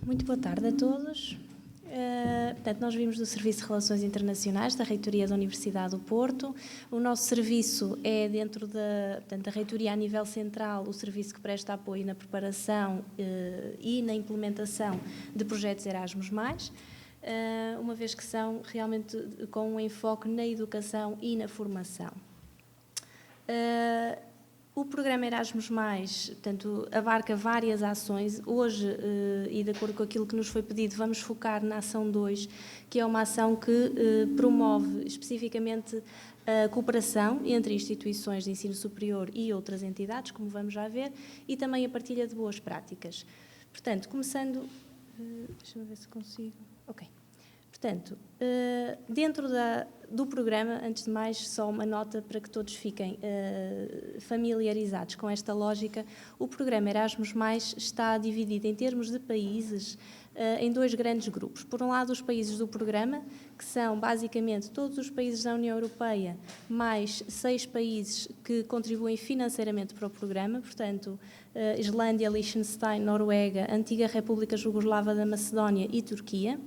Muito boa tarde a todos. Portanto, nós vimos do Serviço de Relações Internacionais da Reitoria da Universidade do Porto. O nosso serviço é dentro da Reitoria a nível central, o serviço que presta apoio na preparação e na implementação de projetos Erasmus+, uma vez que são realmente com um enfoque na educação e na formação. O programa Erasmus+, portanto, abarca várias ações. Hoje, e de acordo com aquilo que nos foi pedido, vamos focar na ação 2, que é uma ação que promove especificamente a cooperação entre instituições de ensino superior e outras entidades, como vamos já ver, e também a partilha de boas práticas. Portanto, começando... deixa-me ver se consigo... Ok. Portanto, dentro do programa, antes de mais, só uma nota para que todos fiquem familiarizados com esta lógica. O programa Erasmus+, está dividido em termos de países em dois grandes grupos. Por um lado, os países do programa, que são basicamente todos os países da União Europeia, mais 6 países que contribuem financeiramente para o programa, portanto, Islândia, Liechtenstein, Noruega, Antiga República Jugoslava da Macedónia e Turquia.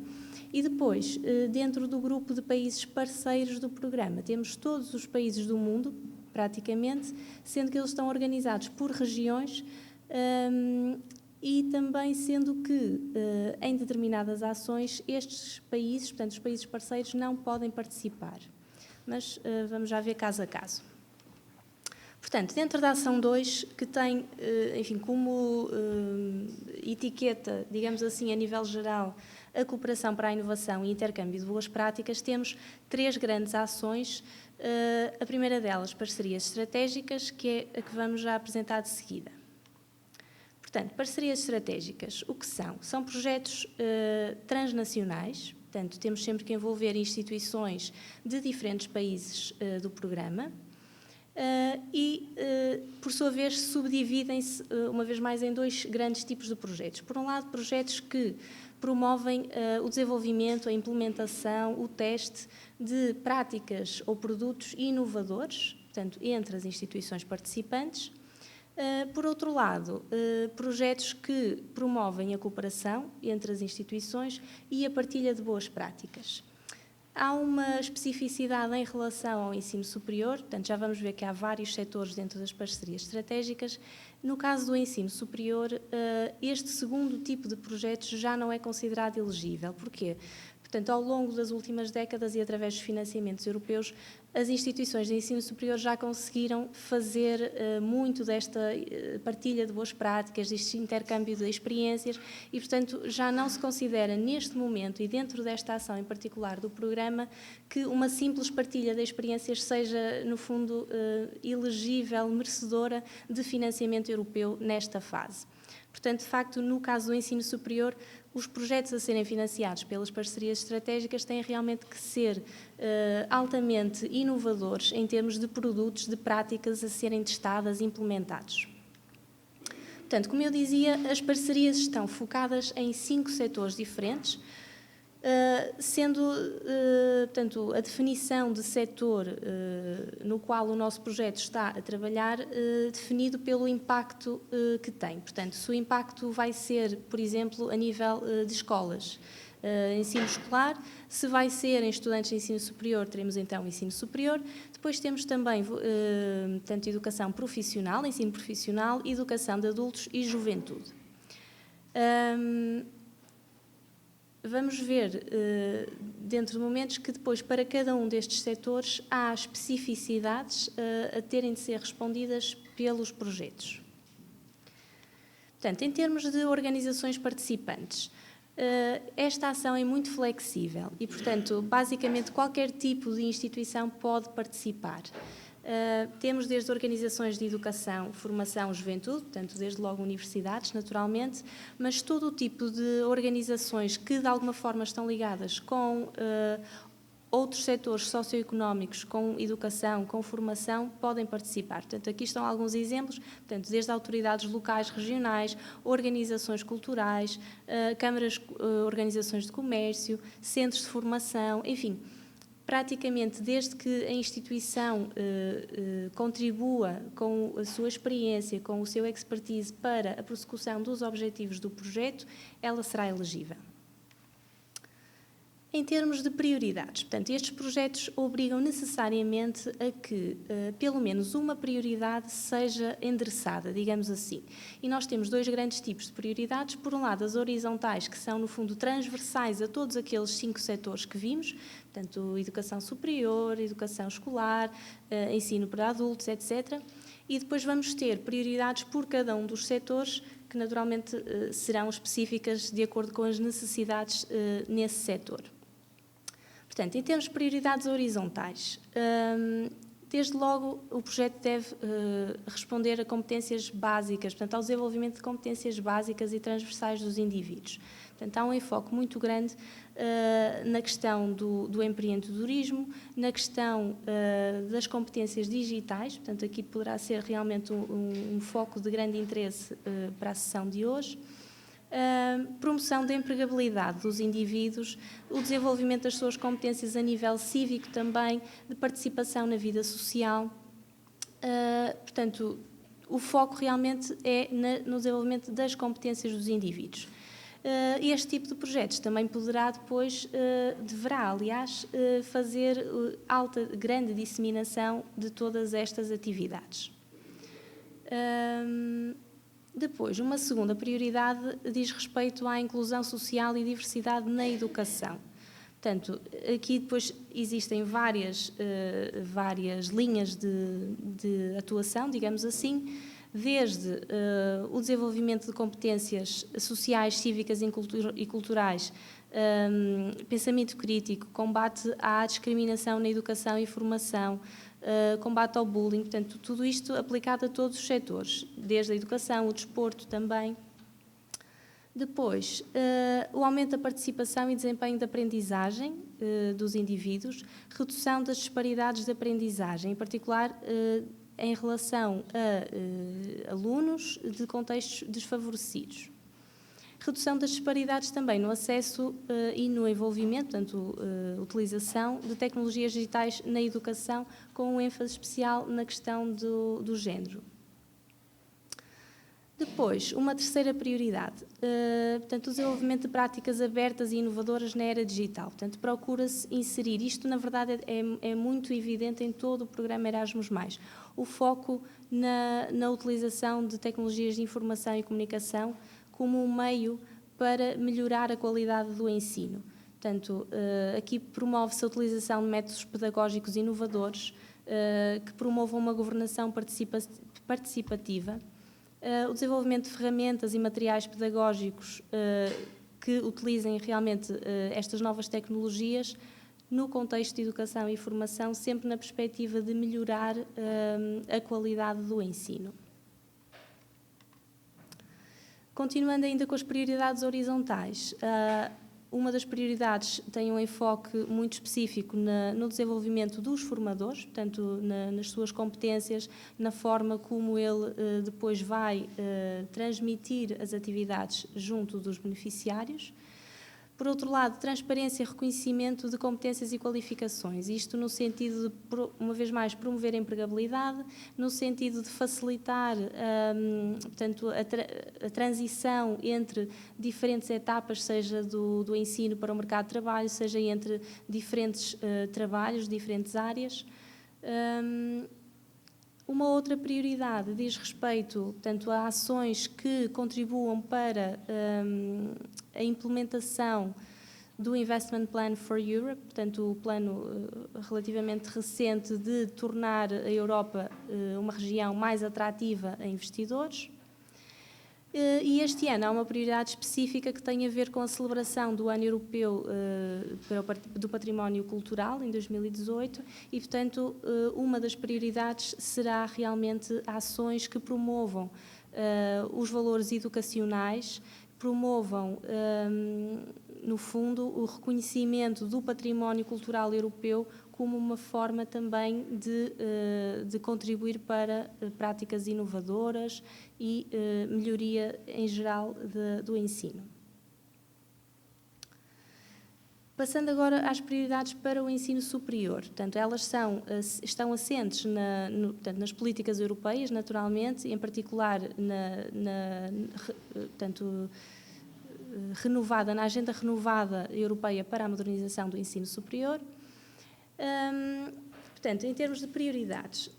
E depois, dentro do grupo de países parceiros do programa, temos todos os países do mundo, praticamente, sendo que eles estão organizados por regiões e também sendo que, em determinadas ações, estes países, portanto, os países parceiros, não podem participar. Mas vamos já ver caso a caso. Portanto, dentro da ação 2, que tem, enfim, como etiqueta, digamos assim, a nível geral, a cooperação para a inovação e intercâmbio de boas práticas, temos 3 grandes ações. A primeira delas, parcerias estratégicas, que é a que vamos já apresentar de seguida. Portanto, parcerias estratégicas, o que são? São projetos transnacionais, portanto, temos sempre que envolver instituições de diferentes países do programa. Por sua vez, subdividem-se, uma vez mais, em 2 grandes tipos de projetos. Por um lado, projetos que promovem o desenvolvimento, a implementação, o teste de práticas ou produtos inovadores, portanto, entre as instituições participantes. Por outro lado, projetos que promovem a cooperação entre as instituições e a partilha de boas práticas. Há uma especificidade em relação ao ensino superior, portanto, já vamos ver que há vários setores dentro das parcerias estratégicas. No caso do ensino superior, este segundo tipo de projetos já não é considerado elegível. Porquê? Portanto, ao longo das últimas décadas e através dos financiamentos europeus, as instituições de ensino superior já conseguiram fazer muito desta partilha de boas práticas, deste intercâmbio de experiências e, portanto, já não se considera neste momento e dentro desta ação em particular do programa que uma simples partilha de experiências seja, no fundo, elegível, merecedora de financiamento europeu nesta fase. Portanto, de facto, no caso do ensino superior, os projetos a serem financiados pelas parcerias estratégicas têm realmente que ser altamente inovadores em termos de produtos, de práticas a serem testadas e implementados. Portanto, como eu dizia, as parcerias estão focadas em 5 setores diferentes, sendo, portanto, a definição de setor no qual o nosso projeto está a trabalhar definido pelo impacto que tem. Portanto, se o impacto vai ser, por exemplo, a nível de escolas, ensino escolar, se vai ser em estudantes de ensino superior, teremos então ensino superior. Depois temos também, portanto, educação profissional, ensino profissional, educação de adultos e juventude. Vamos ver, dentro de momentos, que depois, para cada um destes setores, há especificidades a terem de ser respondidas pelos projetos. Portanto, em termos de organizações participantes, esta ação é muito flexível e, portanto, basicamente qualquer tipo de instituição pode participar. Temos desde organizações de educação, formação, juventude, portanto, desde logo universidades, naturalmente, mas todo o tipo de organizações que, de alguma forma, estão ligadas com outros setores socioeconómicos, com educação, com formação, podem participar. Portanto, aqui estão alguns exemplos, portanto, desde autoridades locais, regionais, organizações culturais, câmaras, organizações de comércio, centros de formação, enfim. praticamente desde que a instituição contribua com a sua experiência, com o seu expertise para a prossecução dos objetivos do projeto, ela será elegível. Em termos de prioridades, portanto, estes projetos obrigam necessariamente a que pelo menos uma prioridade seja endereçada, digamos assim. E nós temos dois grandes tipos de prioridades. Por um lado, as horizontais, que são, no fundo, transversais a todos aqueles 5 setores que vimos, portanto, educação superior, educação escolar, ensino para adultos, etc. E depois vamos ter prioridades por cada um dos setores, que naturalmente serão específicas de acordo com as necessidades nesse setor. Portanto, em termos de prioridades horizontais, desde logo o projeto deve responder a competências básicas, portanto, ao desenvolvimento de competências básicas e transversais dos indivíduos. Portanto, há um enfoque muito grande na questão do empreendedorismo, na questão das competências digitais, portanto, aqui poderá ser realmente um foco de grande interesse para a sessão de hoje. Promoção da empregabilidade dos indivíduos, o desenvolvimento das suas competências a nível cívico também, de participação na vida social. Portanto, o foco realmente é no desenvolvimento das competências dos indivíduos. Este tipo de projetos também poderá depois, deverá, aliás, fazer grande disseminação de todas estas atividades. Depois, uma segunda prioridade diz respeito à inclusão social e diversidade na educação. Portanto, aqui depois existem várias linhas de atuação, digamos assim, desde o desenvolvimento de competências sociais, cívicas e culturais, pensamento crítico, combate à discriminação na educação e formação, combate ao bullying, portanto, tudo isto aplicado a todos os setores, desde a educação, o desporto também. Depois, o aumento da participação e desempenho da aprendizagem dos indivíduos, redução das disparidades de aprendizagem, em particular em relação a alunos de contextos desfavorecidos. Redução das disparidades também no acesso e no envolvimento, portanto, utilização de tecnologias digitais na educação, com um ênfase especial na questão do género. Depois, uma terceira prioridade, portanto, o desenvolvimento de práticas abertas e inovadoras na era digital. Portanto, procura-se inserir, isto na verdade é muito evidente em todo o programa Erasmus+, o foco na utilização de tecnologias de informação e comunicação como um meio para melhorar a qualidade do ensino. Portanto, aqui promove-se a utilização de métodos pedagógicos inovadores que promovam uma governação participativa, o desenvolvimento de ferramentas e materiais pedagógicos que utilizem realmente estas novas tecnologias no contexto de educação e formação, sempre na perspectiva de melhorar a qualidade do ensino. Continuando ainda com as prioridades horizontais, uma das prioridades tem um enfoque muito específico no desenvolvimento dos formadores, portanto, nas suas competências, na forma como ele depois vai transmitir as atividades junto dos beneficiários. Por outro lado, transparência e reconhecimento de competências e qualificações, isto no sentido de, uma vez mais, promover a empregabilidade, no sentido de facilitar portanto, a transição entre diferentes etapas, seja do ensino para o mercado de trabalho, seja entre diferentes trabalhos, diferentes áreas. Uma outra prioridade diz respeito, portanto, a ações que contribuam para a implementação do Investment Plan for Europe, portanto, o plano relativamente recente de tornar a Europa uma região mais atrativa a investidores. E este ano há uma prioridade específica que tem a ver com a celebração do Ano Europeu do Património Cultural, em 2018, e, portanto, uma das prioridades será realmente ações que promovam os valores educacionais, promovam, no fundo, o reconhecimento do património cultural europeu como uma forma também de contribuir para práticas inovadoras e melhoria em geral do ensino. Passando agora às prioridades para o ensino superior. Portanto, elas estão assentes portanto, nas políticas europeias, naturalmente, em particular na agenda renovada europeia para a modernização do ensino superior. Portanto, em termos de prioridades,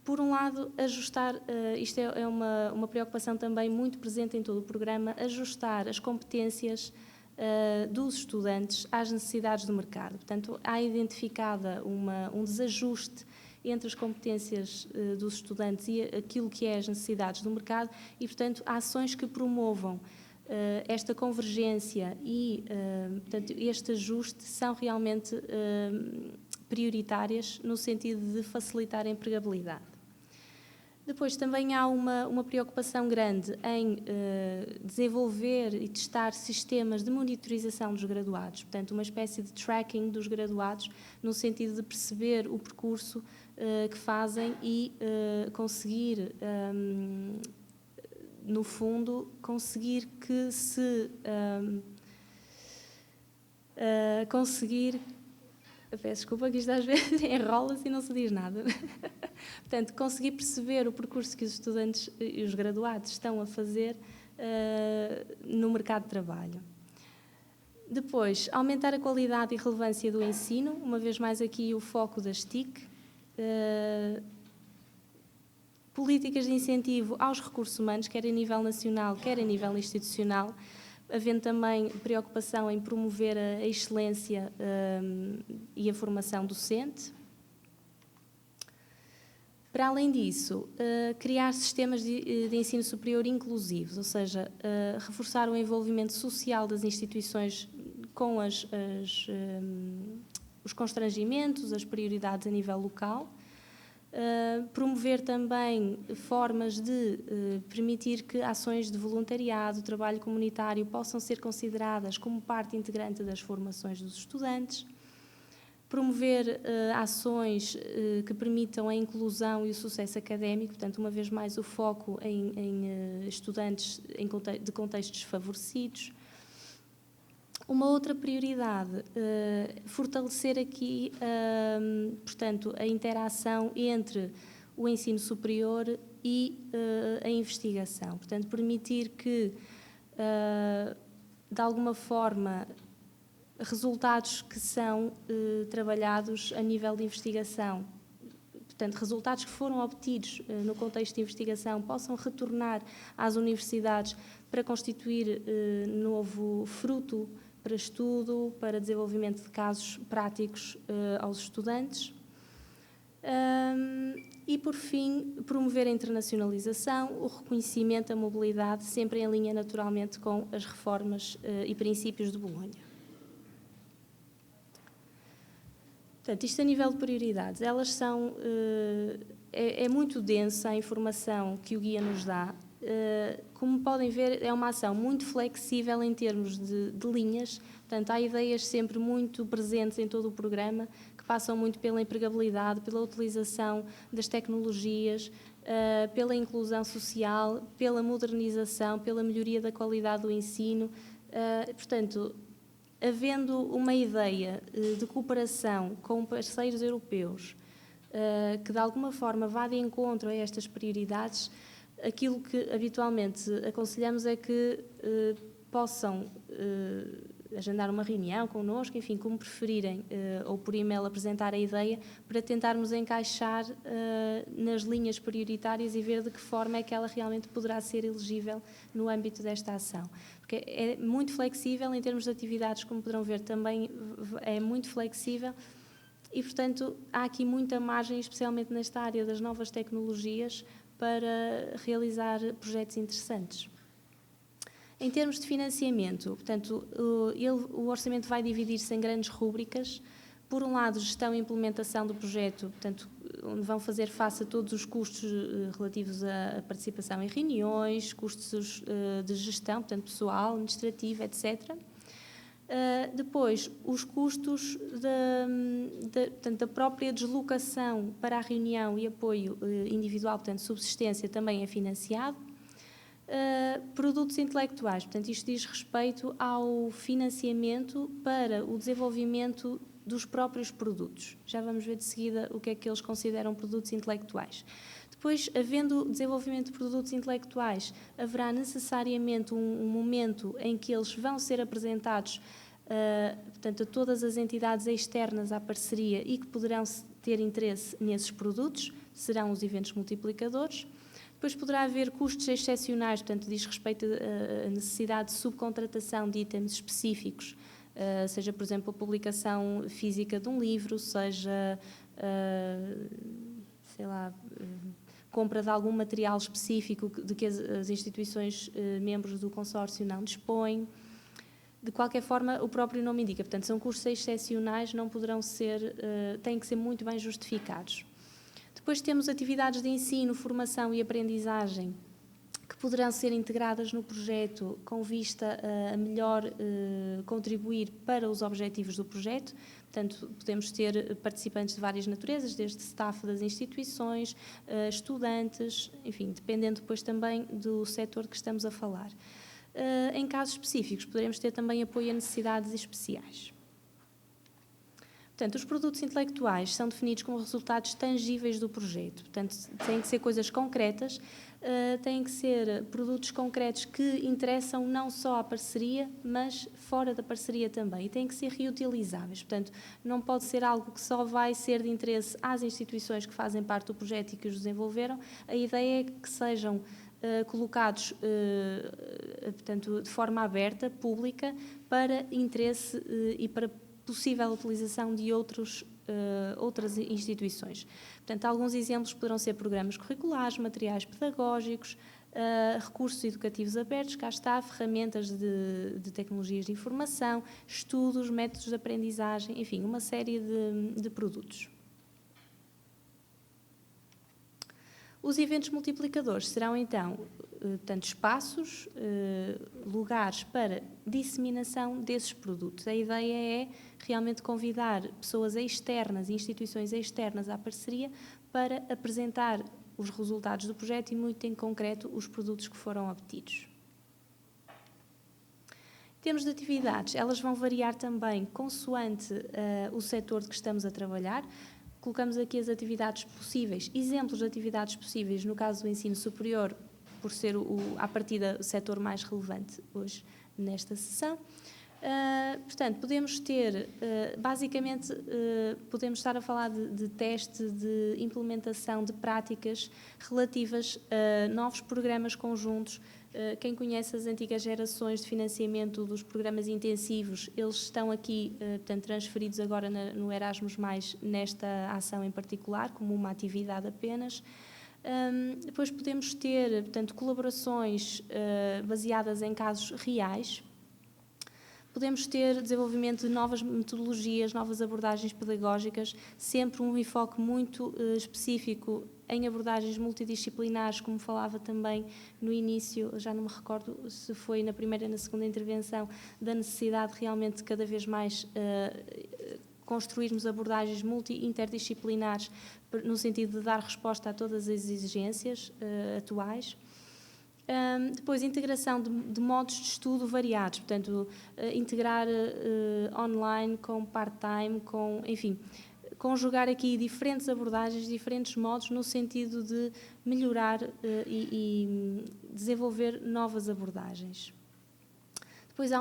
por um lado, ajustar, isto é uma preocupação também muito presente em todo o programa, ajustar as competências dos estudantes às necessidades do mercado. Portanto, há identificada um desajuste entre as competências dos estudantes e aquilo que é as necessidades do mercado e, portanto, ações que promovam esta convergência e, portanto, este ajuste são realmente prioritárias no sentido de facilitar a empregabilidade. Depois também há uma preocupação grande em desenvolver e testar sistemas de monitorização dos graduados, portanto, uma espécie de tracking dos graduados, no sentido de perceber o percurso que fazem e conseguir, no fundo, conseguir que se... Peço desculpa que isto às vezes enrola-se e não se diz nada. Portanto, conseguir perceber o percurso que os estudantes e os graduados estão a fazer no mercado de trabalho. Depois, aumentar a qualidade e relevância do ensino, uma vez mais aqui o foco das TIC. Políticas de incentivo aos recursos humanos, quer a nível nacional, quer a nível institucional, havendo também preocupação em promover a excelência e a formação docente. Para além disso, criar sistemas de ensino superior inclusivos, ou seja, reforçar o envolvimento social das instituições com os constrangimentos, as prioridades a nível local. Promover também formas de permitir que ações de voluntariado, trabalho comunitário possam ser consideradas como parte integrante das formações dos estudantes. Promover ações que permitam a inclusão e o sucesso académico, portanto, uma vez mais o foco em estudantes de contextos desfavorecidos. Uma outra prioridade, fortalecer aqui, portanto, a interação entre o ensino superior e a investigação. Portanto, permitir que, de alguma forma, resultados que são trabalhados a nível de investigação, portanto, resultados que foram obtidos no contexto de investigação, possam retornar às universidades para constituir novo fruto para estudo, para desenvolvimento de casos práticos aos estudantes. E, por fim, promover a internacionalização, o reconhecimento, a mobilidade, sempre em linha, naturalmente, com as reformas e princípios de Bolonha. Portanto, isto a nível de prioridades, elas são... É muito densa a informação que o guia nos dá. Como podem ver, é uma ação muito flexível em termos de linhas, portanto, há ideias sempre muito presentes em todo o programa, que passam muito pela empregabilidade, pela utilização das tecnologias, pela inclusão social, pela modernização, pela melhoria da qualidade do ensino. Portanto, havendo uma ideia de cooperação com parceiros europeus, que de alguma forma vá de encontro a estas prioridades, aquilo que habitualmente aconselhamos é que possam agendar uma reunião connosco, enfim, como preferirem, ou por e-mail apresentar a ideia, para tentarmos encaixar nas linhas prioritárias e ver de que forma é que ela realmente poderá ser elegível no âmbito desta ação. Porque é muito flexível em termos de atividades, como poderão ver também, é muito flexível e, portanto, há aqui muita margem, especialmente nesta área das novas tecnologias, para realizar projetos interessantes. Em termos de financiamento, portanto, o orçamento vai dividir-se em grandes rúbricas. Por um lado, gestão e implementação do projeto, portanto, onde vão fazer face a todos os custos relativos à participação em reuniões, custos de gestão, portanto, pessoal, administrativo, etc. Depois, os custos portanto, da própria deslocação para a reunião e apoio individual, portanto, subsistência, também é financiado. Produtos intelectuais, portanto, isto diz respeito ao financiamento para o desenvolvimento dos próprios produtos. Já vamos ver de seguida o que é que eles consideram produtos intelectuais. Depois, havendo desenvolvimento de produtos intelectuais, haverá necessariamente um momento em que eles vão ser apresentados, portanto, a todas as entidades externas à parceria e que poderão ter interesse nesses produtos, serão os eventos multiplicadores. Depois poderá haver custos excepcionais, portanto, diz respeito à necessidade de subcontratação de itens específicos, seja, por exemplo, a publicação física de um livro, seja, sei lá, compra de algum material específico de que as instituições membros do consórcio não dispõem. De qualquer forma, o próprio nome indica, portanto, são custos excepcionais, não poderão ser, têm que ser muito bem justificados. Depois temos atividades de ensino, formação e aprendizagem que poderão ser integradas no projeto com vista a melhor contribuir para os objetivos do projeto. Portanto, podemos ter participantes de várias naturezas, desde staff das instituições, estudantes, enfim, dependendo depois também do setor que estamos a falar. Em casos específicos, poderemos ter também apoio a necessidades especiais. Portanto, os produtos intelectuais são definidos como resultados tangíveis do projeto. Portanto, têm que ser coisas concretas, têm que ser produtos concretos que interessam não só à parceria, mas fora da parceria também. E têm que ser reutilizáveis. Portanto, não pode ser algo que só vai ser de interesse às instituições que fazem parte do projeto e que os desenvolveram. A ideia é que sejam colocados, portanto, de forma aberta, pública, para interesse e para possível utilização de outras instituições. Portanto, alguns exemplos poderão ser programas curriculares, materiais pedagógicos, recursos educativos abertos, cá está, ferramentas de tecnologias de informação, estudos, métodos de aprendizagem, enfim, uma série de produtos. Os eventos multiplicadores serão, então, portanto, espaços, lugares para disseminação desses produtos. A ideia é realmente convidar pessoas externas, instituições externas à parceria para apresentar os resultados do projeto e, muito em concreto, os produtos que foram obtidos. Em termos de atividades, elas vão variar também consoante o setor de que estamos a trabalhar. Colocamos aqui as atividades possíveis, exemplos de atividades possíveis, no caso do ensino superior, por ser, à partida, o setor mais relevante hoje nesta sessão. Portanto, podemos ter, basicamente, podemos estar a falar de teste, de implementação de práticas relativas a novos programas conjuntos. Quem conhece as antigas gerações de financiamento dos programas intensivos, eles estão aqui, portanto, transferidos agora no Erasmus+, nesta ação em particular, como uma atividade apenas. Depois podemos ter, portanto, colaborações baseadas em casos reais. Podemos ter desenvolvimento de novas metodologias, novas abordagens pedagógicas, sempre um enfoque muito específico em abordagens multidisciplinares, como falava também no início, já não me recordo se foi na primeira ou na segunda intervenção, da necessidade de realmente cada vez mais construirmos abordagens interdisciplinares no sentido de dar resposta a todas as exigências atuais. Depois, integração de modos de estudo variados, portanto, integrar online com part-time, enfim, conjugar aqui diferentes abordagens, diferentes modos, no sentido de melhorar e desenvolver novas abordagens. Depois há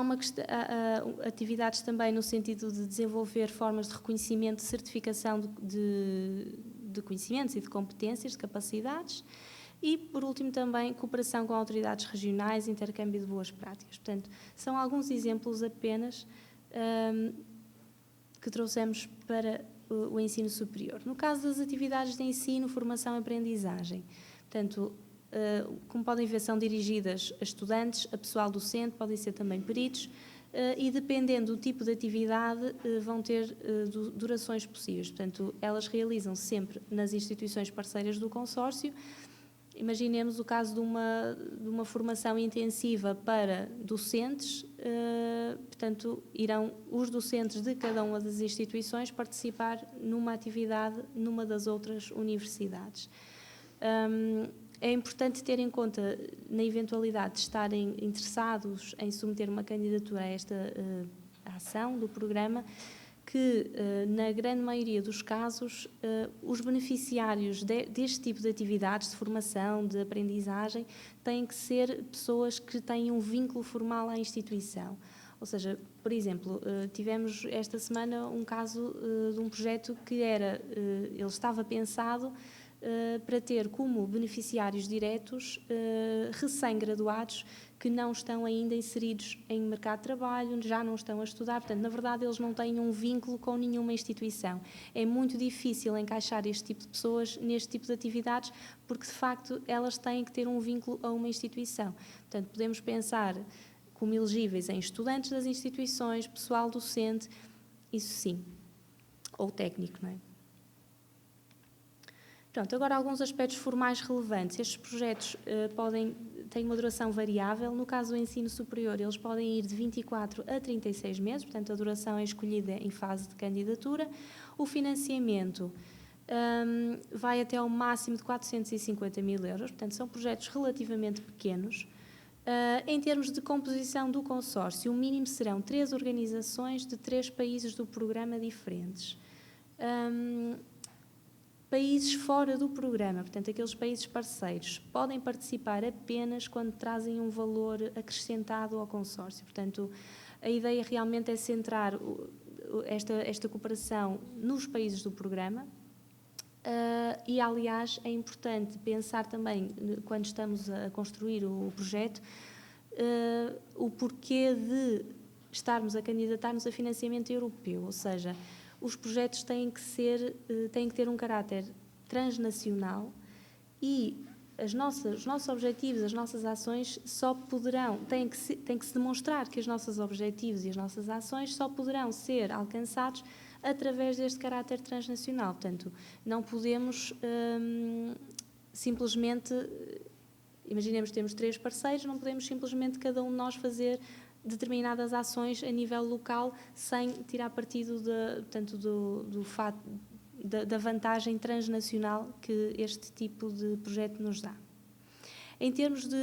atividades também no sentido de desenvolver formas de reconhecimento, de certificação de conhecimentos e de competências, de capacidades. E, por último, também cooperação com autoridades regionais, intercâmbio de boas práticas. Portanto, são alguns exemplos apenas que trouxemos para o ensino superior. No caso das atividades de ensino, formação e aprendizagem, portanto, como podem ver, são dirigidas a estudantes, a pessoal docente, podem ser também peritos, e dependendo do tipo de atividade, vão ter durações possíveis. Portanto, elas realizam-se sempre nas instituições parceiras do consórcio. Imaginemos o caso de uma formação intensiva para docentes, portanto, irão os docentes de cada uma das instituições participar numa atividade numa das outras universidades. É importante ter em conta, na eventualidade de estarem interessados em submeter uma candidatura a esta ação do programa, que, na grande maioria dos casos, os beneficiários deste tipo de atividades, de formação, de aprendizagem, têm que ser pessoas que têm um vínculo formal à instituição. Ou seja, por exemplo, tivemos esta semana um caso de um projeto que ele estava pensado para ter como beneficiários diretos recém-graduados que não estão ainda inseridos em mercado de trabalho, já não estão a estudar, portanto, na verdade, eles não têm um vínculo com nenhuma instituição. É muito difícil encaixar este tipo de pessoas neste tipo de atividades, porque, de facto, elas têm que ter um vínculo a uma instituição. Portanto, podemos pensar como elegíveis em estudantes das instituições, pessoal docente, isso sim, ou técnico, não é? Pronto, agora alguns aspectos formais relevantes. Estes projetos têm uma duração variável. No caso do ensino superior, eles podem ir de 24 a 36 meses, portanto a duração é escolhida em fase de candidatura. O financiamento vai até ao máximo de 450 mil euros, portanto são projetos relativamente pequenos. Em termos de composição do consórcio, o mínimo serão 3 organizações de 3 países do programa diferentes. Países fora do programa, portanto, aqueles países parceiros, podem participar apenas quando trazem um valor acrescentado ao consórcio. Portanto, a ideia realmente é centrar esta cooperação nos países do programa e, aliás, é importante pensar também, quando estamos a construir o projeto, o porquê de estarmos a candidatar-nos a financiamento europeu, ou seja, os projetos têm que ter um caráter transnacional e os nossos objetivos, as nossas ações têm que se demonstrar que os nossos objetivos e as nossas ações só poderão ser alcançados através deste caráter transnacional. Portanto, não podemos simplesmente, imaginemos que temos 3 parceiros, não podemos simplesmente cada um de nós fazer determinadas ações a nível local sem tirar partido da vantagem transnacional que este tipo de projeto nos dá. Em termos de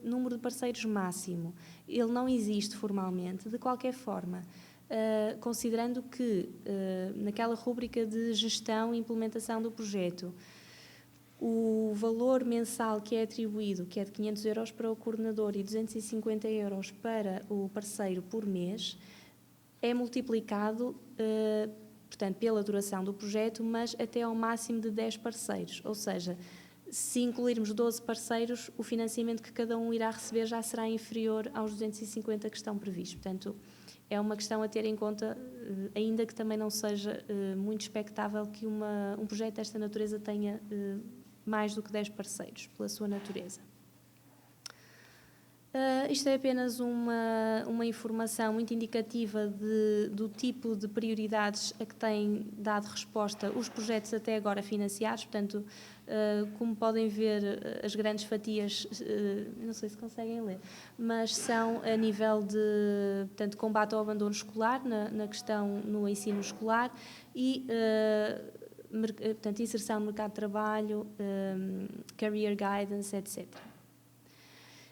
número de parceiros máximo, ele não existe formalmente. De qualquer forma, considerando que naquela rúbrica de gestão e implementação do projeto, o valor mensal que é atribuído, que é de 500 euros para o coordenador e 250 euros para o parceiro por mês, é multiplicado, portanto, pela duração do projeto, mas até ao máximo de 10 parceiros. Ou seja, se incluirmos 12 parceiros, o financiamento que cada um irá receber já será inferior aos 250 que estão previstos. Portanto, é uma questão a ter em conta, ainda que também não seja muito expectável que um projeto desta natureza tenha mais do que 10 parceiros, pela sua natureza. Isto é apenas uma informação muito indicativa do tipo de prioridades a que têm dado resposta os projetos até agora financiados. Portanto, como podem ver, as grandes fatias, não sei se conseguem ler, mas são a nível de, portanto, combate ao abandono escolar, na questão no ensino escolar e portanto, inserção no mercado de trabalho, career guidance, etc.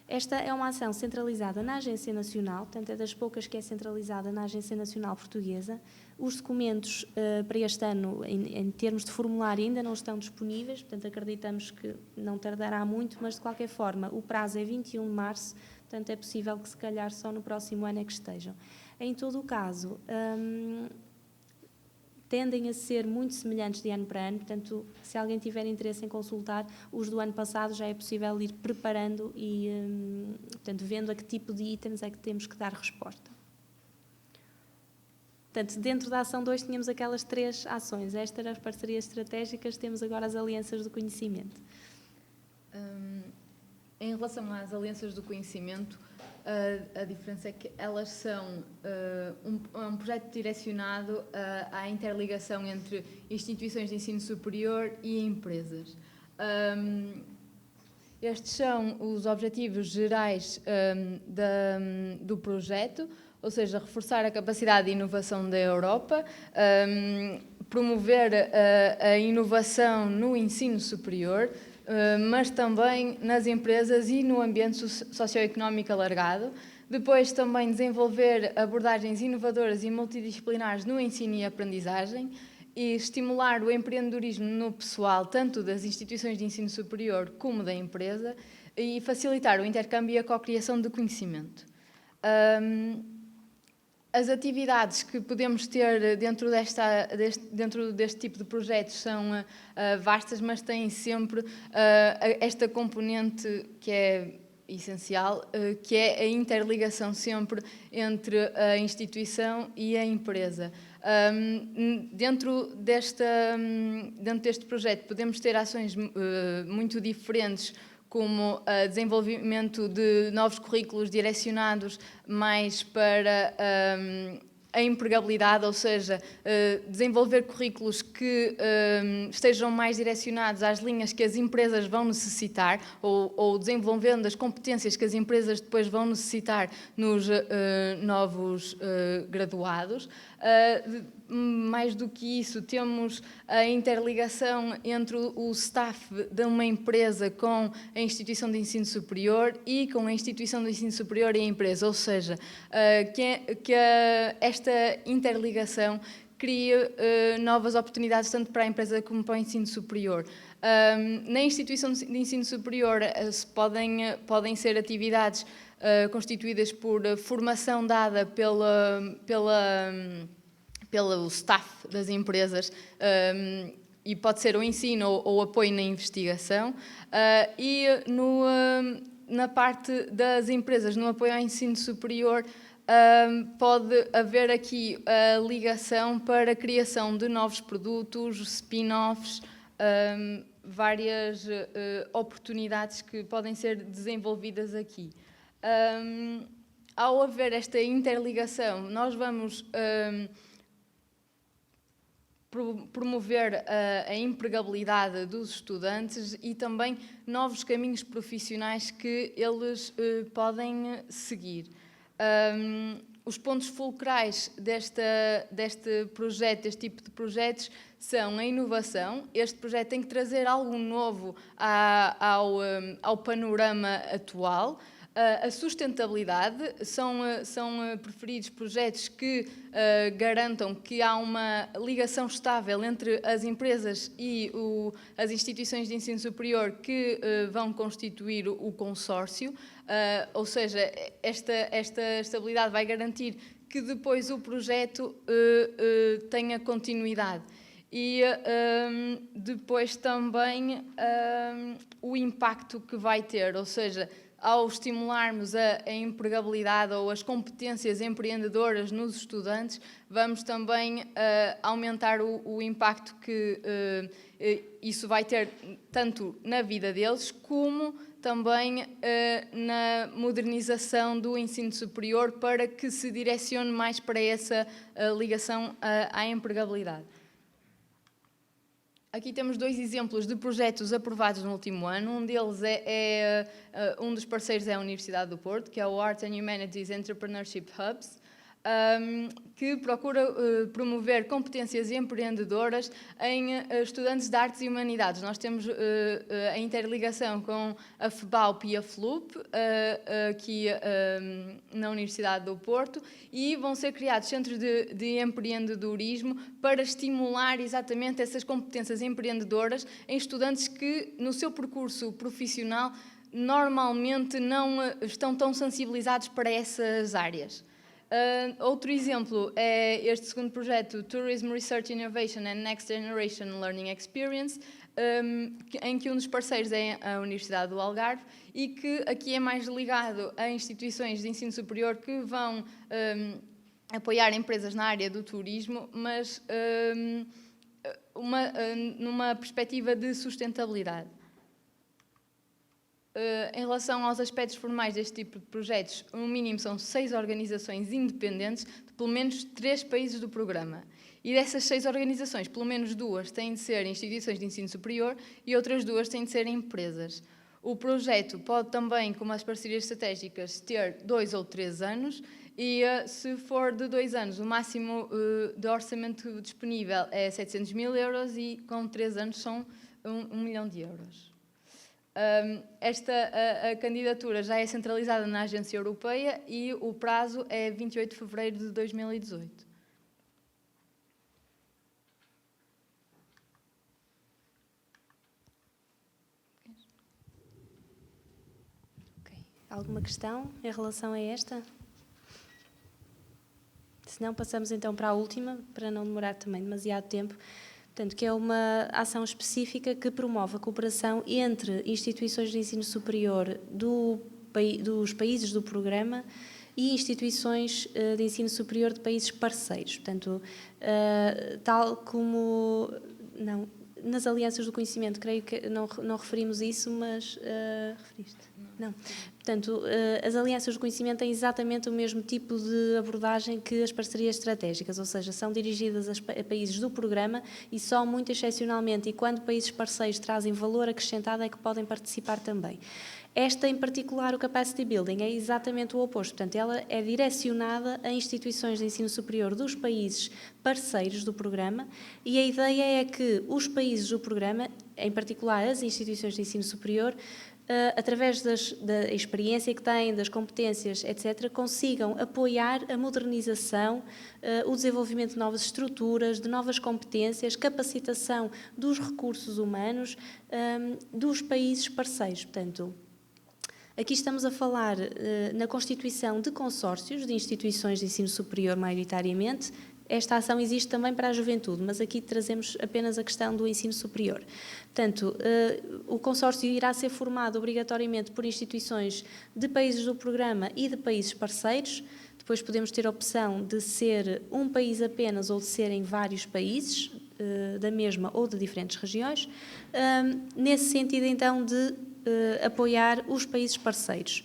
Esta é uma ação centralizada na Agência Nacional, portanto, é das poucas que é centralizada na Agência Nacional Portuguesa. Os documentos para este ano, em termos de formulário, ainda não estão disponíveis, portanto, acreditamos que não tardará muito, mas, de qualquer forma, o prazo é 21 de março, portanto, é possível que, se calhar, só no próximo ano é que estejam. Em todo o caso, tendem a ser muito semelhantes de ano para ano, portanto, se alguém tiver interesse em consultar, os do ano passado já é possível ir preparando e, portanto, vendo a que tipo de itens é que temos que dar resposta. Portanto, dentro da ação 2 tínhamos aquelas 3 ações, estas eram as parcerias estratégicas, temos agora as alianças do conhecimento. Em relação às alianças do conhecimento, a diferença é que elas são um projeto direcionado à interligação entre instituições de ensino superior e empresas. Estes são os objetivos gerais do projeto, ou seja, reforçar a capacidade de inovação da Europa, promover a inovação no ensino superior, mas também nas empresas e no ambiente socioeconómico alargado. Depois também desenvolver abordagens inovadoras e multidisciplinares no ensino e aprendizagem e estimular o empreendedorismo no pessoal, tanto das instituições de ensino superior como da empresa, e facilitar o intercâmbio e a cocriação de conhecimento. As atividades que podemos ter dentro deste tipo de projetos são vastas, mas têm sempre esta componente que é essencial, que é a interligação sempre entre a instituição e a empresa. Dentro deste projeto podemos ter ações muito diferentes, como o desenvolvimento de novos currículos direcionados mais para a empregabilidade, ou seja, desenvolver currículos que estejam mais direcionados às linhas que as empresas vão necessitar, ou desenvolvendo as competências que as empresas depois vão necessitar nos novos graduados. Mais do que isso, temos a interligação entre o staff de uma empresa com a instituição de ensino superior e com a instituição de ensino superior e a empresa, ou seja, esta interligação cria novas oportunidades tanto para a empresa como para o ensino superior. Na instituição de ensino superior podem ser atividades constituídas por formação dada pelo staff das empresas, e pode ser o ensino ou apoio na investigação, e na parte das empresas, no apoio ao ensino superior, pode haver aqui a ligação para a criação de novos produtos, spin-offs, várias oportunidades que podem ser desenvolvidas aqui. Ao haver esta interligação, nós vamos promover a empregabilidade dos estudantes e também novos caminhos profissionais que eles podem seguir. Os pontos fulcrais deste projeto, deste tipo de projetos, são a inovação. Este projeto tem que trazer algo novo ao panorama atual. A sustentabilidade, são preferidos projetos que garantam que há uma ligação estável entre as empresas e as instituições de ensino superior que vão constituir o consórcio, ou seja, esta estabilidade vai garantir que depois o projeto tenha continuidade. E depois também o impacto que vai ter, ou seja, ao estimularmos a empregabilidade ou as competências empreendedoras nos estudantes, vamos também aumentar o impacto que isso vai ter tanto na vida deles como também na modernização do ensino superior, para que se direcione mais para essa ligação à empregabilidade. Aqui temos 2 exemplos de projetos aprovados no último ano. Um deles um dos parceiros é a Universidade do Porto, que é o Arts and Humanities Entrepreneurship Hubs, que procura promover competências empreendedoras em estudantes de artes e humanidades. Nós temos a interligação com a FEBAUP e a FLUP, aqui na Universidade do Porto, e vão ser criados centros de empreendedorismo para estimular exatamente essas competências empreendedoras em estudantes que, no seu percurso profissional, normalmente não estão tão sensibilizados para essas áreas. Outro exemplo é este segundo projeto, Tourism Research Innovation and Next Generation Learning Experience, em que um dos parceiros é a Universidade do Algarve e que aqui é mais ligado a instituições de ensino superior que vão apoiar empresas na área do turismo, mas numa perspectiva de sustentabilidade. Em relação aos aspectos formais deste tipo de projetos, no mínimo são 6 organizações independentes de pelo menos 3 países do programa. E dessas 6 organizações, pelo menos 2 têm de ser instituições de ensino superior e outras 2 têm de ser empresas. O projeto pode também, como as parcerias estratégicas, ter 2 ou 3 anos e, se for de 2 anos, o máximo de orçamento disponível é 700 mil euros e com 3 anos são 1 milhão de euros. A candidatura já é centralizada na Agência Europeia e o prazo é 28 de fevereiro de 2018. Okay. Alguma questão em relação a esta? Se não, passamos então para a última, para não demorar também demasiado tempo. Portanto, que é uma ação específica que promove a cooperação entre instituições de ensino superior dos países do programa e instituições de ensino superior de países parceiros. Portanto, tal como... Não, nas alianças do conhecimento, creio que não referimos isso, mas... referiste? Não. Portanto, as alianças do conhecimento têm exatamente o mesmo tipo de abordagem que as parcerias estratégicas, ou seja, são dirigidas a países do programa e só muito excepcionalmente e quando países parceiros trazem valor acrescentado é que podem participar também. Esta, em particular, o Capacity Building, é exatamente o oposto. Portanto, ela é direcionada a instituições de ensino superior dos países parceiros do programa e a ideia é que os países do programa, em particular as instituições de ensino superior, através da experiência que têm, das competências, etc., consigam apoiar a modernização, o desenvolvimento de novas estruturas, de novas competências, capacitação dos recursos humanos dos países parceiros. Portanto, aqui estamos a falar na constituição de consórcios de instituições de ensino superior, maioritariamente. Esta ação existe também para a juventude, mas aqui trazemos apenas a questão do ensino superior. Portanto, o consórcio irá ser formado obrigatoriamente por instituições de países do programa e de países parceiros. Depois podemos ter a opção de ser um país apenas ou de serem vários países, da mesma ou de diferentes regiões, nesse sentido, então, de apoiar os países parceiros.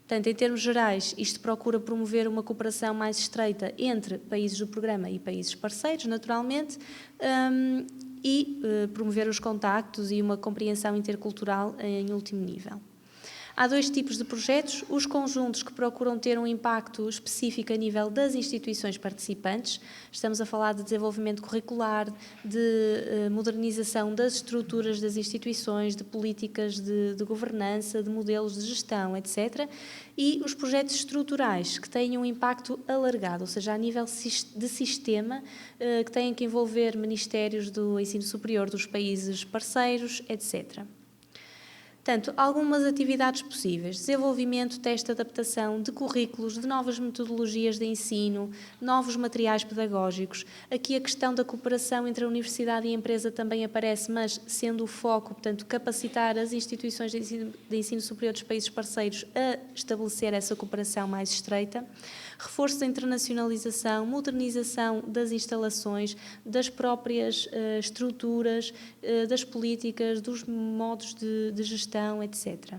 Portanto, em termos gerais, isto procura promover uma cooperação mais estreita entre países do programa e países parceiros, naturalmente, e promover os contactos e uma compreensão intercultural em último nível. Há dois tipos de projetos, os conjuntos que procuram ter um impacto específico a nível das instituições participantes, estamos a falar de desenvolvimento curricular, de modernização das estruturas das instituições, de políticas de governança, de modelos de gestão, etc. E os projetos estruturais, que têm um impacto alargado, ou seja, a nível de sistema, que têm que envolver ministérios do ensino superior dos países parceiros, etc. Portanto, algumas atividades possíveis: desenvolvimento, teste, adaptação de currículos, de novas metodologias de ensino, novos materiais pedagógicos. Aqui a questão da cooperação entre a universidade e a empresa também aparece, mas sendo o foco, portanto, capacitar as instituições de ensino superior dos países parceiros a estabelecer essa cooperação mais estreita. Reforço da internacionalização, modernização das instalações, das próprias estruturas, das políticas, dos modos de gestão, etc.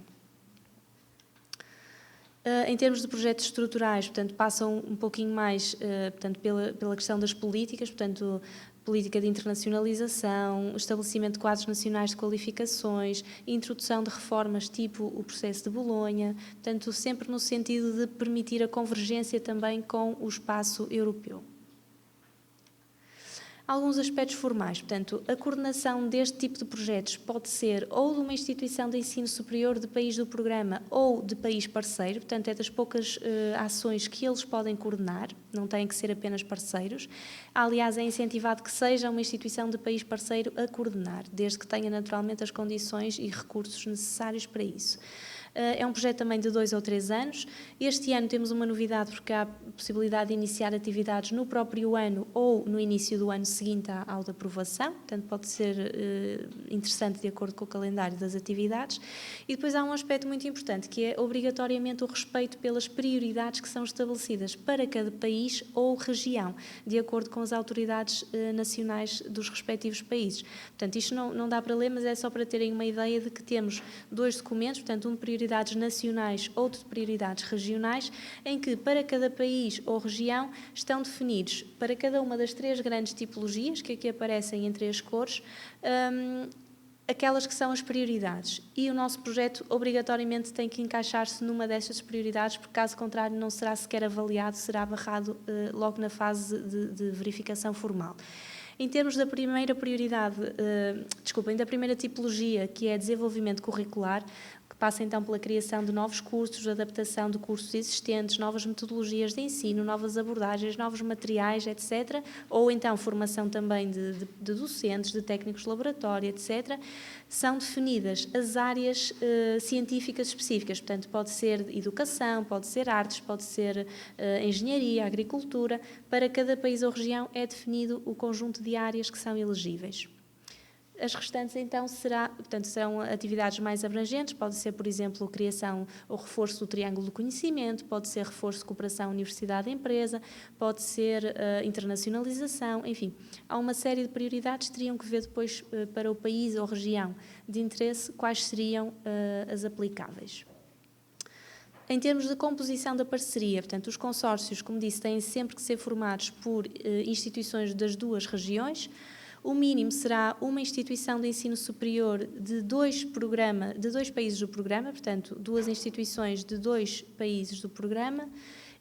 Em termos de projetos estruturais, portanto, passam um pouquinho mais portanto, pela questão das políticas, portanto, política de internacionalização, estabelecimento de quadros nacionais de qualificações, introdução de reformas tipo o processo de Bolonha, portanto, sempre no sentido de permitir a convergência também com o espaço europeu. Alguns aspectos formais, portanto, a coordenação deste tipo de projetos pode ser ou de uma instituição de ensino superior de país do programa ou de país parceiro, portanto, é das poucas ações que eles podem coordenar, não têm que ser apenas parceiros. Aliás, é incentivado que seja uma instituição de país parceiro a coordenar, desde que tenha naturalmente as condições e recursos necessários para isso. É um projeto também de 2 ou 3 anos. Este ano temos uma novidade porque há a possibilidade de iniciar atividades no próprio ano ou no início do ano seguinte ao de aprovação, portanto pode ser interessante de acordo com o calendário das atividades. E depois há um aspecto muito importante que é obrigatoriamente o respeito pelas prioridades que são estabelecidas para cada país ou região, de acordo com as autoridades nacionais dos respectivos países. Portanto, isto não dá para ler, mas é só para terem uma ideia de que temos 2 documentos, portanto um de prioridades nacionais, outro de prioridades regionais, em que para cada país ou região estão definidos, para cada uma das 3 grandes tipologias que aqui aparecem em 3 cores, aquelas que são as prioridades. E o nosso projeto obrigatoriamente tem que encaixar-se numa destas prioridades, porque caso contrário não será sequer avaliado, será barrado logo na fase de verificação formal. Em termos da primeira prioridade, da primeira tipologia, que é desenvolvimento curricular, que passa então pela criação de novos cursos, adaptação de cursos existentes, novas metodologias de ensino, novas abordagens, novos materiais, etc. Ou então formação também de docentes, de técnicos de laboratório, etc. São definidas as áreas científicas específicas, portanto pode ser educação, pode ser artes, pode ser engenharia, agricultura. Para cada país ou região é definido o conjunto de áreas que são elegíveis. As restantes, então, serão atividades mais abrangentes, pode ser, por exemplo, criação ou reforço do triângulo do conhecimento, pode ser reforço de cooperação universidade-empresa, pode ser internacionalização, enfim. Há uma série de prioridades, teriam que ver depois para o país ou região de interesse quais seriam as aplicáveis. Em termos de composição da parceria, portanto, os consórcios, como disse, têm sempre que ser formados por instituições das duas regiões. O mínimo será uma instituição de ensino superior de dois países do programa, portanto, 2 instituições de 2 países do programa,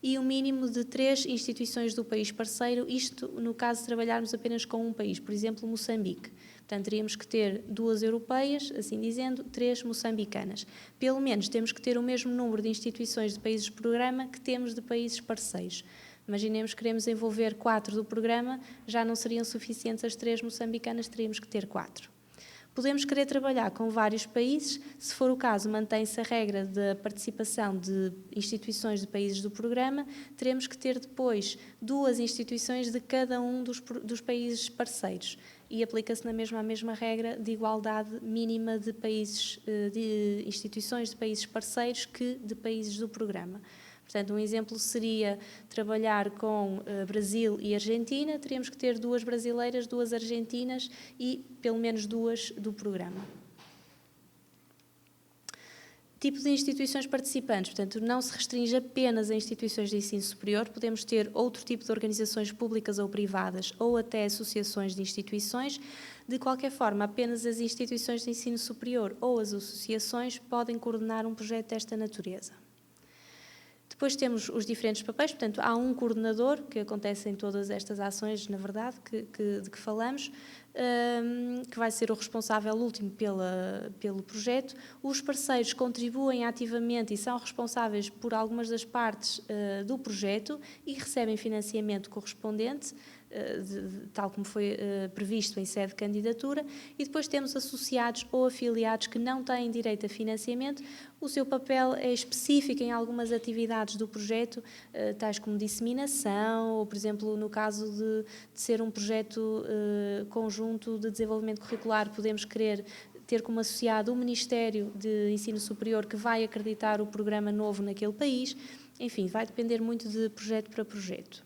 e o mínimo de 3 instituições do país parceiro, isto no caso de trabalharmos apenas com um país, por exemplo, Moçambique. Portanto, teríamos que ter 2 europeias, assim dizendo, 3 moçambicanas. Pelo menos temos que ter o mesmo número de instituições de países do programa que temos de países parceiros. Imaginemos que queremos envolver 4 do programa, já não seriam suficientes as 3 moçambicanas, teríamos que ter 4. Podemos querer trabalhar com vários países, se for o caso, mantém-se a regra da participação de instituições de países do programa, teremos que ter depois 2 instituições de cada um dos países parceiros e aplica-se a mesma regra de igualdade mínima de instituições de países parceiros que de países do programa. Portanto, um exemplo seria trabalhar com Brasil e Argentina, teríamos que ter 2 brasileiras, 2 argentinas e pelo menos 2 do programa. Tipo de instituições participantes, portanto, não se restringe apenas a instituições de ensino superior, podemos ter outro tipo de organizações públicas ou privadas ou até associações de instituições. De qualquer forma, apenas as instituições de ensino superior ou as associações podem coordenar um projeto desta natureza. Depois temos os diferentes papéis, portanto, há um coordenador, que acontece em todas estas ações, na verdade, de que falamos, que vai ser o responsável último pelo projeto. Os parceiros contribuem ativamente e são responsáveis por algumas das partes do projeto e recebem financiamento correspondente, tal como foi previsto em sede de candidatura, e depois temos associados ou afiliados que não têm direito a financiamento. O seu papel é específico em algumas atividades do projeto, tais como disseminação, ou, por exemplo, no caso de ser um projeto conjunto de desenvolvimento curricular, podemos querer ter como associado o Ministério de Ensino Superior que vai acreditar o programa novo naquele país. Enfim, vai depender muito de projeto para projeto.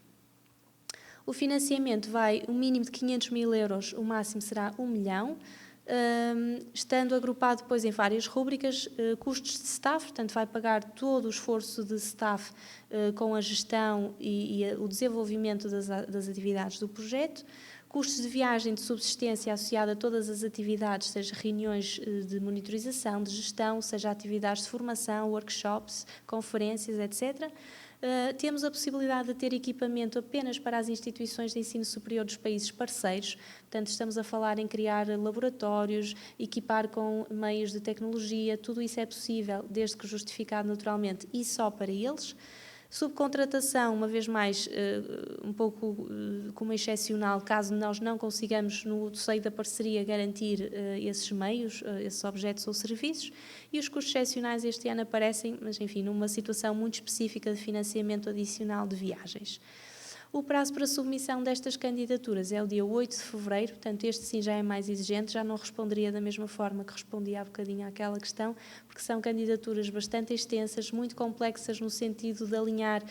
O financiamento vai, o mínimo de 500 mil euros, o máximo será 1 milhão, estando agrupado depois em várias rúbricas, custos de staff, portanto vai pagar todo o esforço de staff com a gestão e o desenvolvimento das atividades do projeto, custos de viagem de subsistência associada a todas as atividades, seja reuniões de monitorização, de gestão, seja atividades de formação, workshops, conferências, etc., temos a possibilidade de ter equipamento apenas para as instituições de ensino superior dos países parceiros, portanto estamos a falar em criar laboratórios, equipar com meios de tecnologia, tudo isso é possível, desde que justificado naturalmente e só para eles. Subcontratação, uma vez mais, um pouco como excepcional, caso nós não consigamos no seio da parceria garantir esses meios, esses objetos ou serviços, e os custos excepcionais este ano aparecem, mas enfim, numa situação muito específica de financiamento adicional de viagens. O prazo para submissão destas candidaturas é o dia 8 de fevereiro, portanto este sim já é mais exigente, já não responderia da mesma forma que respondia há bocadinho àquela questão, porque são candidaturas bastante extensas, muito complexas no sentido de alinhar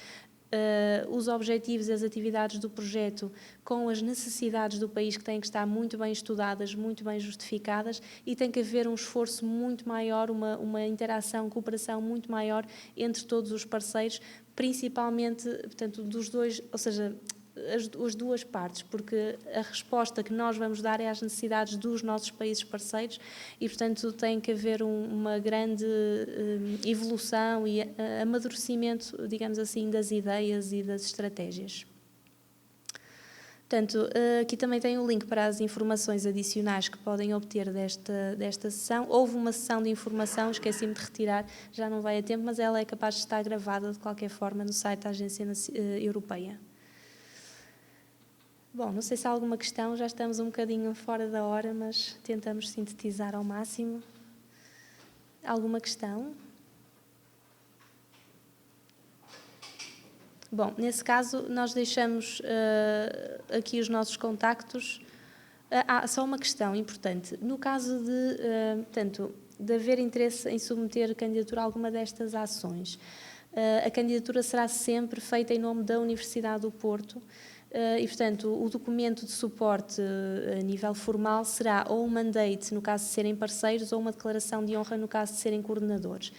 os objetivos e as atividades do projeto com as necessidades do país, que têm que estar muito bem estudadas, muito bem justificadas, e tem que haver um esforço muito maior, uma interação, cooperação muito maior entre todos os parceiros, principalmente, portanto, dos dois, ou seja, as duas partes, porque a resposta que nós vamos dar é às necessidades dos nossos países parceiros e, portanto, tem que haver uma grande evolução e amadurecimento, digamos assim, das ideias e das estratégias. Portanto, aqui também tem o link para as informações adicionais que podem obter desta sessão. Houve uma sessão de informação, esqueci-me de retirar, já não vai a tempo, mas ela é capaz de estar gravada de qualquer forma no site da Agência Europeia. Bom, não sei se há alguma questão, já estamos um bocadinho fora da hora, mas tentamos sintetizar ao máximo. Alguma questão? Bom, nesse caso, nós deixamos aqui os nossos contactos. Só uma questão importante. No caso de haver interesse em submeter candidatura a alguma destas ações, a candidatura será sempre feita em nome da Universidade do Porto e, portanto, o documento de suporte a nível formal será ou um mandate, no caso de serem parceiros, ou uma declaração de honra, no caso de serem coordenadores.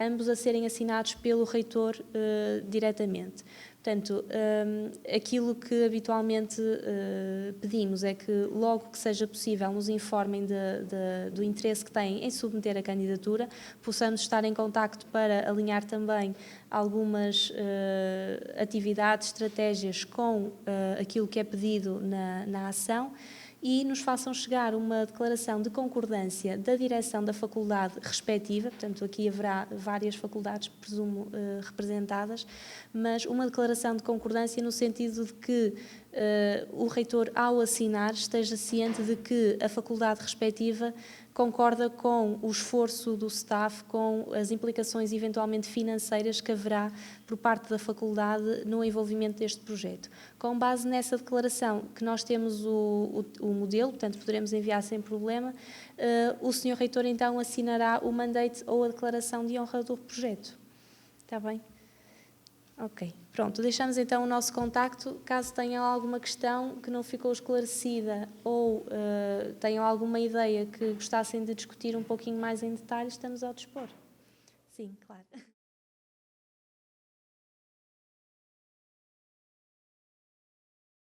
Ambos a serem assinados pelo reitor diretamente. Portanto, aquilo que habitualmente pedimos é que, logo que seja possível, nos informem do interesse que têm em submeter a candidatura, possamos estar em contacto para alinhar também algumas atividades, estratégias com aquilo que é pedido na ação, e nos façam chegar uma declaração de concordância da direção da faculdade respectiva, portanto aqui haverá várias faculdades, presumo, representadas, mas uma declaração de concordância no sentido de que o reitor, ao assinar, esteja ciente de que a faculdade respectiva concorda com o esforço do staff, com as implicações eventualmente financeiras que haverá por parte da faculdade no envolvimento deste projeto. Com base nessa declaração, que nós temos o modelo, portanto poderemos enviar sem problema, o Sr. Reitor então assinará o mandate ou a declaração de honra do projeto. Está bem? Ok, pronto, deixamos então o nosso contacto. Caso tenham alguma questão que não ficou esclarecida ou tenham alguma ideia que gostassem de discutir um pouquinho mais em detalhe, estamos ao dispor. Sim, claro.